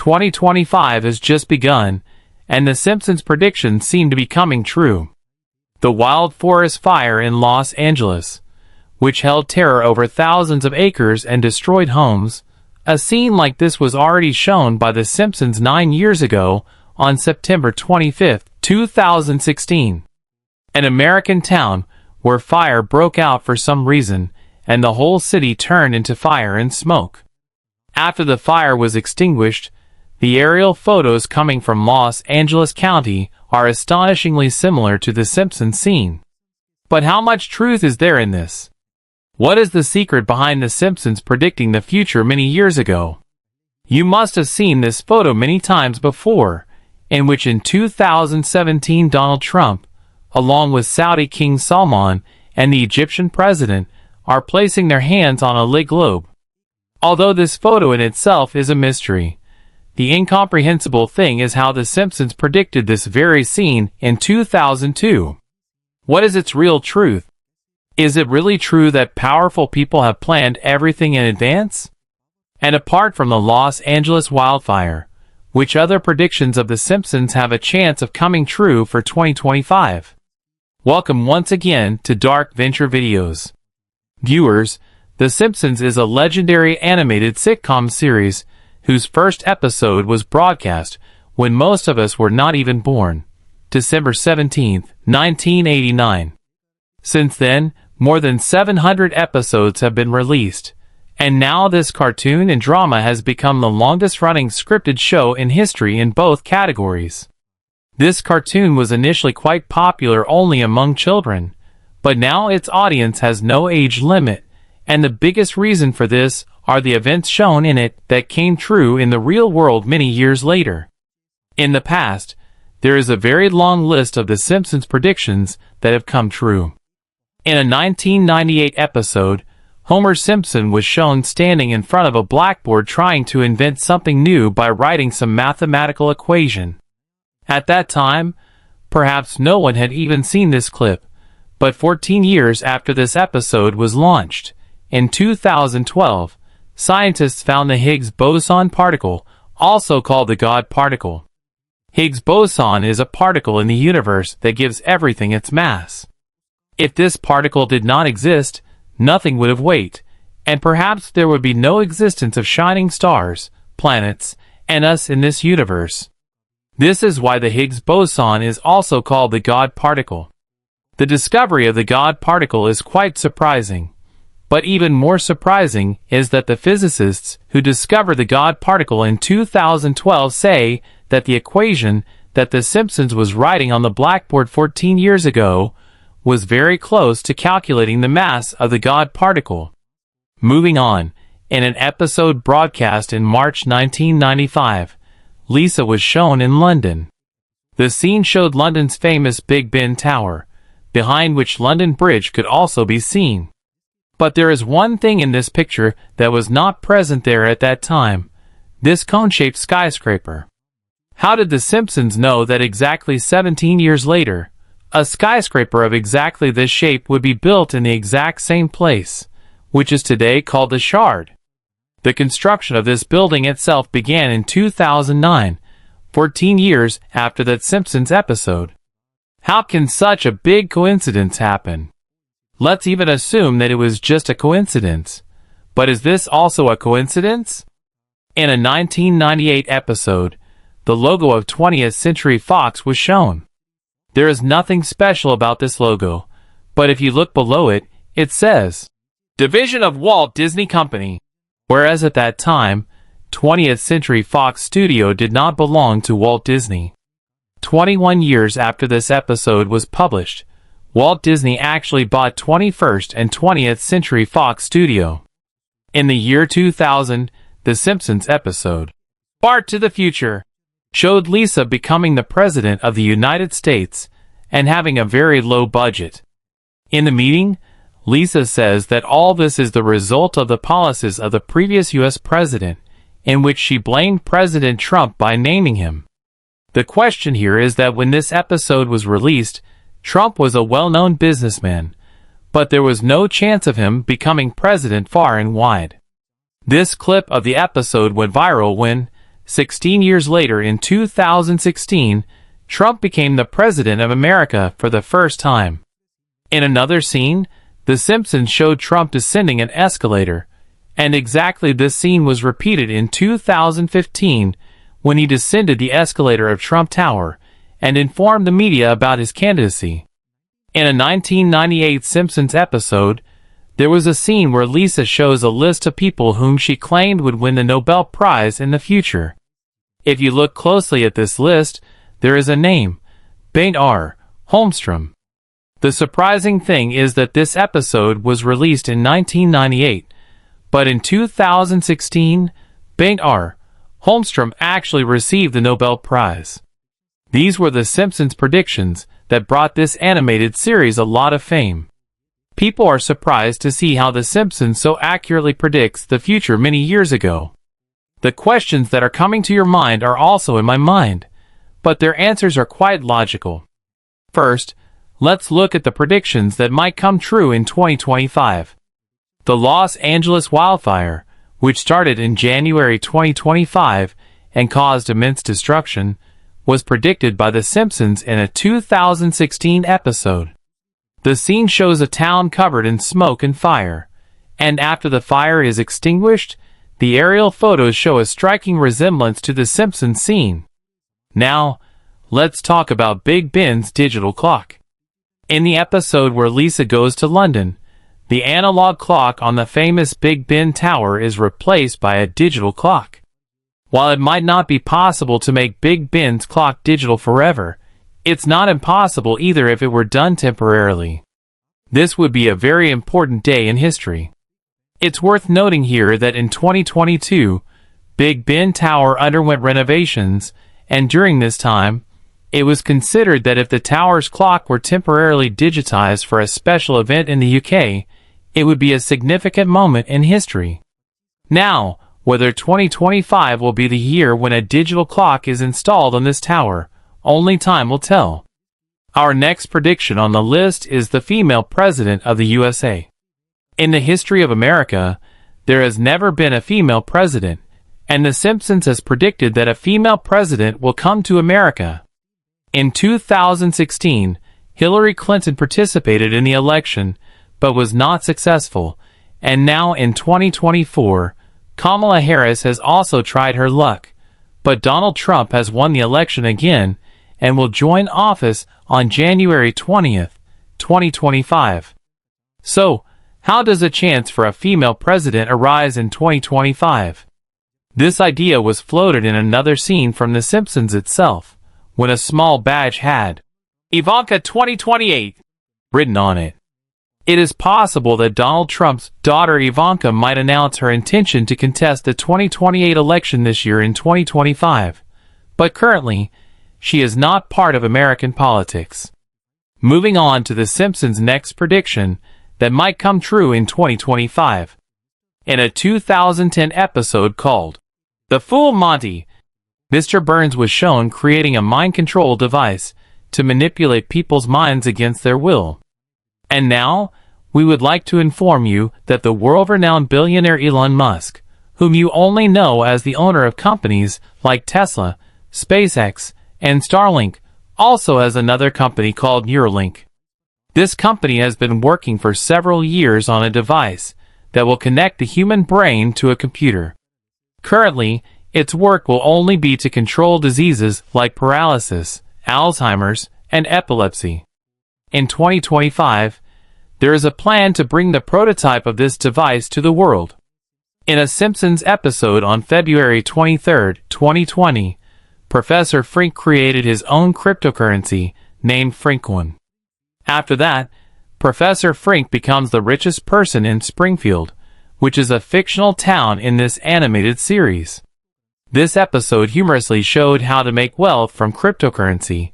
2025 has just begun, and the Simpsons predictions seem to be coming true. The wild forest fire in Los Angeles, which held terror over thousands of acres and destroyed homes. A scene like this was already shown by The Simpsons 9 years ago on September 25, 2016. An American town where fire broke out for some reason, and the whole city turned into fire and smoke. After the fire was extinguished, the aerial photos coming from Los Angeles County are astonishingly similar to the Simpsons scene. But how much truth is there in this? What is the secret behind the Simpsons predicting the future many years ago? You must have seen this photo many times before, in which in 2017 Donald Trump, along with Saudi King Salman and the Egyptian president, are placing their hands on a lit globe. Although this photo in itself is a mystery, the incomprehensible thing is how The Simpsons predicted this very scene in 2002. What is its real truth? Is it really true that powerful people have planned everything in advance? And apart from the Los Angeles wildfire, which other predictions of The Simpsons have a chance of coming true for 2025? Welcome once again to Dark Venture Videos. Viewers, The Simpsons is a legendary animated sitcom series whose first episode was broadcast when most of us were not even born, December 17, 1989. Since then, more than 700 episodes have been released, and now this cartoon and drama has become the longest-running scripted show in history in both categories. This cartoon was initially quite popular only among children, but now its audience has no age limit, and the biggest reason for this are the events shown in it that came true in the real world many years later. In the past, there is a very long list of The Simpsons predictions that have come true. In a 1998 episode, Homer Simpson was shown standing in front of a blackboard trying to invent something new by writing some mathematical equation. At that time, perhaps no one had even seen this clip, but 14 years after this episode was launched, in 2012, scientists found the Higgs boson particle, also called the God particle. Higgs boson is a particle in the universe that gives everything its mass. If this particle did not exist, nothing would have weight, and perhaps there would be no existence of shining stars, planets, and us in this universe. This is why the Higgs boson is also called the God particle. The discovery of the God particle is quite surprising. But even more surprising is that the physicists who discovered the God particle in 2012 say that the equation that The Simpsons was writing on the blackboard 14 years ago was very close to calculating the mass of the God particle. Moving on, in an episode broadcast in March 1995, Lisa was shown in London. The scene showed London's famous Big Ben Tower, behind which London Bridge could also be seen. But there is one thing in this picture that was not present there at that time: this cone-shaped skyscraper. How did The Simpsons know that exactly 17 years later, a skyscraper of exactly this shape would be built in the exact same place, which is today called the Shard? The construction of this building itself began in 2009, 14 years after that Simpsons episode. How can such a big coincidence happen? Let's even assume that it was just a coincidence. But is this also a coincidence? In a 1998 episode, the logo of 20th Century Fox was shown. There is nothing special about this logo, but if you look below it, it says, Division of Walt Disney Company. Whereas at that time, 20th Century Fox Studio did not belong to Walt Disney. 21 years after this episode was published, Walt Disney actually bought 21st and 20th Century Fox Studio. In the year 2000, The Simpsons episode, Bart to the Future, showed Lisa becoming the President of the United States and having a very low budget. In the meeting, Lisa says that all this is the result of the policies of the previous U.S. President, in which she blamed President Trump by naming him. The question here is that when this episode was released, Trump was a well-known businessman, but there was no chance of him becoming president far and wide. This clip of the episode went viral when, 16 years later, in 2016, Trump became the President of America for the first time. In another scene, The Simpsons showed Trump descending an escalator, and exactly this scene was repeated in 2015 when he descended the escalator of Trump Tower and informed the media about his candidacy. In a 1998 Simpsons episode, there was a scene where Lisa shows a list of people whom she claimed would win the Nobel Prize in the future. If you look closely at this list, there is a name, Bengt R. Holmstrom. The surprising thing is that this episode was released in 1998, but in 2016, Bengt R. Holmstrom actually received the Nobel Prize. These were the Simpsons predictions that brought this animated series a lot of fame. People are surprised to see how The Simpsons so accurately predicts the future many years ago. The questions that are coming to your mind are also in my mind, but their answers are quite logical. First, let's look at the predictions that might come true in 2025. The Los Angeles wildfire, which started in January 2025 and caused immense destruction, was predicted by The Simpsons in a 2016 episode. The scene shows a town covered in smoke and fire, and after the fire is extinguished, the aerial photos show a striking resemblance to the Simpsons scene. Now, let's talk about Big Ben's digital clock. In the episode where Lisa goes to London, the analog clock on the famous Big Ben Tower is replaced by a digital clock. While it might not be possible to make Big Ben's clock digital forever, it's not impossible either if it were done temporarily. This would be a very important day in history. It's worth noting here that in 2022, Big Ben Tower underwent renovations, and during this time, it was considered that if the tower's clock were temporarily digitized for a special event in the UK, it would be a significant moment in history. Now, whether 2025 will be the year when a digital clock is installed on this tower, only time will tell. Our next prediction on the list is the female president of the USA. In the history of America, there has never been a female president, and The Simpsons has predicted that a female president will come to America. In 2016, Hillary Clinton participated in the election, but was not successful, and now in 2024, Kamala Harris has also tried her luck, but Donald Trump has won the election again, and will join office on January 20th, 2025. So, how does a chance for a female president arise in 2025? This idea was floated in another scene from The Simpsons itself, when a small badge had Ivanka 2028 written on it. It is possible that Donald Trump's daughter Ivanka might announce her intention to contest the 2028 election this year in 2025, but currently, she is not part of American politics. Moving on to The Simpsons' next prediction that might come true in 2025. In a 2010 episode called The Fool Monty, Mr. Burns was shown creating a mind control device to manipulate people's minds against their will. And now, we would like to inform you that the world-renowned billionaire Elon Musk, whom you only know as the owner of companies like Tesla, SpaceX, and Starlink, also has another company called Neuralink. This company has been working for several years on a device that will connect the human brain to a computer. Currently, its work will only be to control diseases like paralysis, Alzheimer's, and epilepsy. In 2025, there is a plan to bring the prototype of this device to the world. In a Simpsons episode on February 23, 2020, Professor Frink created his own cryptocurrency named Frinkcoin. After that, Professor Frink becomes the richest person in Springfield, which is a fictional town in this animated series. This episode humorously showed how to make wealth from cryptocurrency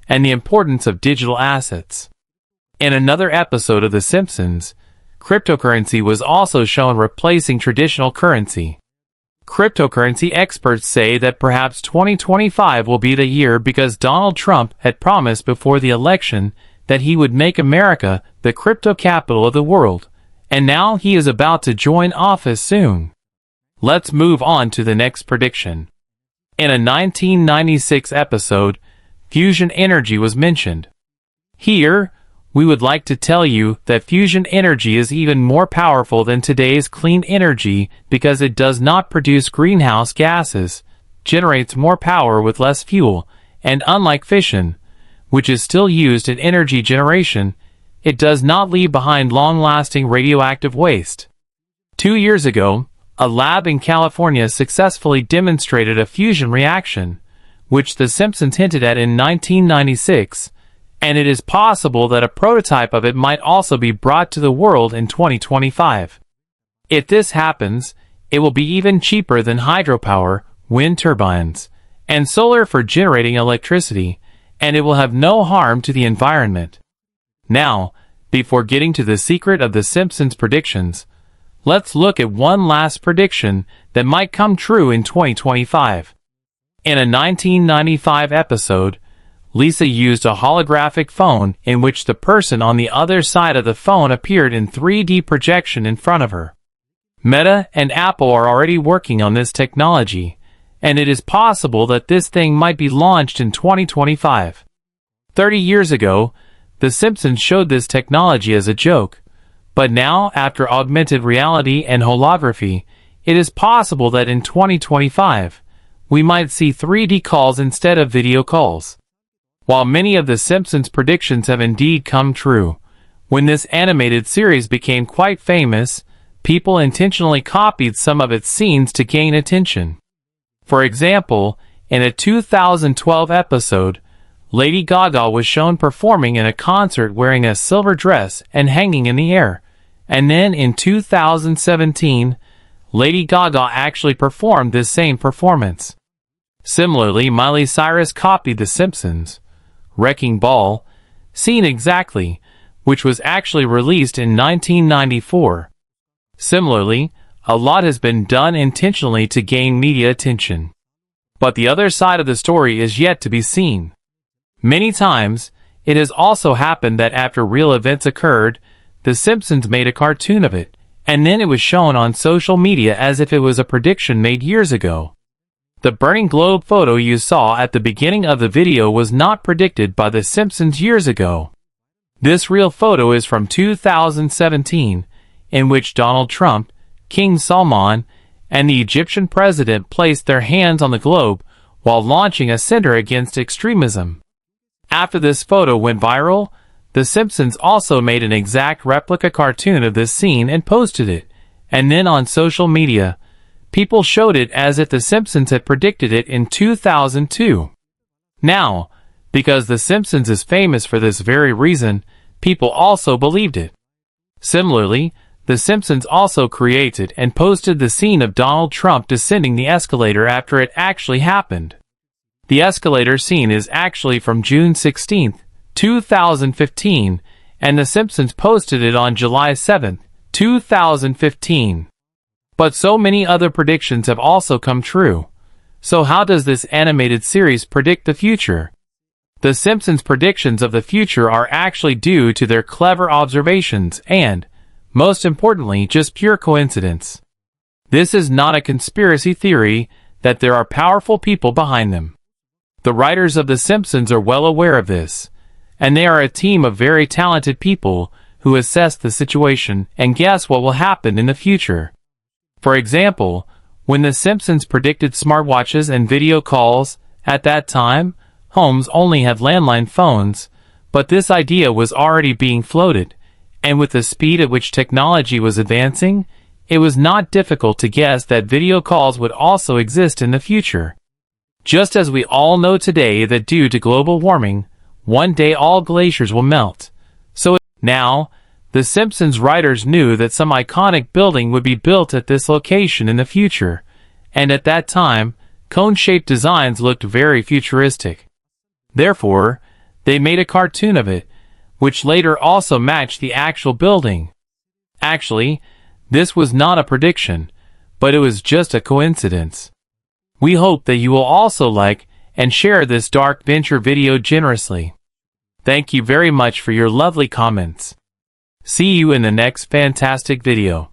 and the importance of digital assets. In another episode of The Simpsons, cryptocurrency was also shown replacing traditional currency. Cryptocurrency experts say that perhaps 2025 will be the year because Donald Trump had promised before the election that he would make America the crypto capital of the world, and now he is about to join office soon. Let's move on to the next prediction. In a 1996 episode, fusion energy was mentioned. Here, we would like to tell you that fusion energy is even more powerful than today's clean energy because it does not produce greenhouse gases, generates more power with less fuel, and unlike fission, which is still used in energy generation, it does not leave behind long-lasting radioactive waste. 2 years ago, a lab in California successfully demonstrated a fusion reaction, which The Simpsons hinted at in 1996, and it is possible that a prototype of it might also be brought to the world in 2025. If this happens, it will be even cheaper than hydropower, wind turbines, and solar for generating electricity, and it will have no harm to the environment. Now, before getting to the secret of The Simpsons predictions, let's look at one last prediction that might come true in 2025. In a 1995 episode, Lisa used a holographic phone in which the person on the other side of the phone appeared in 3D projection in front of her. Meta and Apple are already working on this technology, and it is possible that this thing might be launched in 2025. 30 years ago, The Simpsons showed this technology as a joke, but now, after augmented reality and holography, it is possible that in 2025, we might see 3D calls instead of video calls. While many of The Simpsons predictions have indeed come true, when this animated series became quite famous, people intentionally copied some of its scenes to gain attention. For example, in a 2012 episode, Lady Gaga was shown performing in a concert wearing a silver dress and hanging in the air, and then in 2017, Lady Gaga actually performed this same performance. Similarly, Miley Cyrus copied The Simpsons' Wrecking Ball scene exactly, which was actually released in 1994. Similarly, a lot has been done intentionally to gain media attention. But the other side of the story is yet to be seen. Many times, it has also happened that after real events occurred, The Simpsons made a cartoon of it, and then it was shown on social media as if it was a prediction made years ago. The burning globe photo you saw at the beginning of the video was not predicted by The Simpsons years ago. This real photo is from 2017, in which Donald Trump, King Salman, and the Egyptian president placed their hands on the globe while launching a center against extremism. After this photo went viral, The Simpsons also made an exact replica cartoon of this scene and posted it, and then on social media, people showed it as if The Simpsons had predicted it in 2002. Now, because The Simpsons is famous for this very reason, people also believed it. Similarly, The Simpsons also created and posted the scene of Donald Trump descending the escalator after it actually happened. The escalator scene is actually from June 16, 2015, and The Simpsons posted it on July 7, 2015. But so many other predictions have also come true. So how does this animated series predict the future? The Simpsons' predictions of the future are actually due to their clever observations and, most importantly, just pure coincidence. This is not a conspiracy theory that there are powerful people behind them. The writers of The Simpsons are well aware of this, and they are a team of very talented people who assess the situation and guess what will happen in the future. For example, when The Simpsons predicted smartwatches and video calls, at that time, homes only had landline phones, but this idea was already being floated, and with the speed at which technology was advancing, it was not difficult to guess that video calls would also exist in the future. Just as we all know today that due to global warming, one day all glaciers will melt. So now, The Simpsons writers knew that some iconic building would be built at this location in the future, and at that time, cone-shaped designs looked very futuristic. Therefore, they made a cartoon of it, which later also matched the actual building. Actually, this was not a prediction, but it was just a coincidence. We hope that you will also like and share this dark venture video generously. Thank you very much for your lovely comments. See you in the next fantastic video.